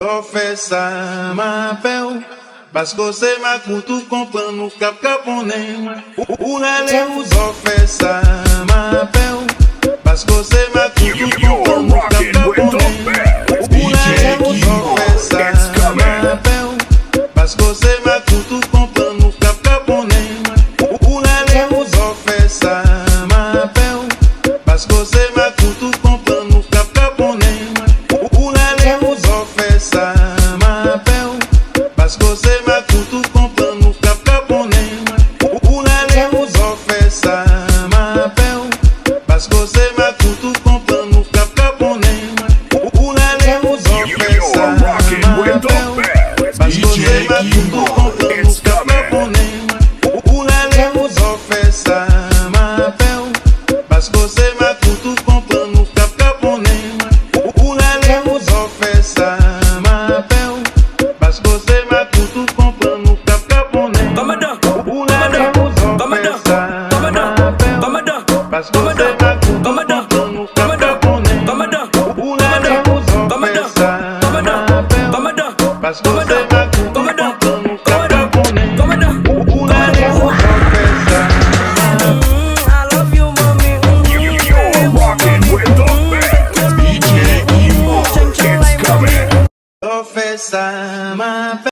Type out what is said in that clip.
Confessa m'appelle parce que c'est ma coutou comprend nous cap caponné ou l'aller vous confessa m'appelle parce que c'est ma coutou comprend nous cap caponné ou l'aller vous confessa m'appelle parce que c'est ma coutou comprend nous cap caponné ou l'aller vous confessa m'appelle parce que c'est ma coutou comprend nous cap caponné ou l'aller vous confessa m'appelle parce que c'est ma coutou comprend nous cap caponné ou l'aller vous confessa m'appelle parce que c'est ma coutou comprend nous cap caponné ou l'aller vous confessa m'appelle parce que c'est ma coutou comprend nous cap caponné ou l'aller vous confessa m'appelle parce que c'est ma coutou comprend nous cap caponné ou l'aller vous confessa m'appelle parce que c'est ma coutou comprend nous cap caponné ou l'aller vous confessa m'appelle parce que c'est ma coutou comprend nous cap caponné ou l'aller vous confessa m'appelle parce que c'est ma coutou comprend nous cap caponné ou l'aller vous confessa. I love you, mommy. You're rocking with the best. DJ Emo, it's coming. Confessa m'appelle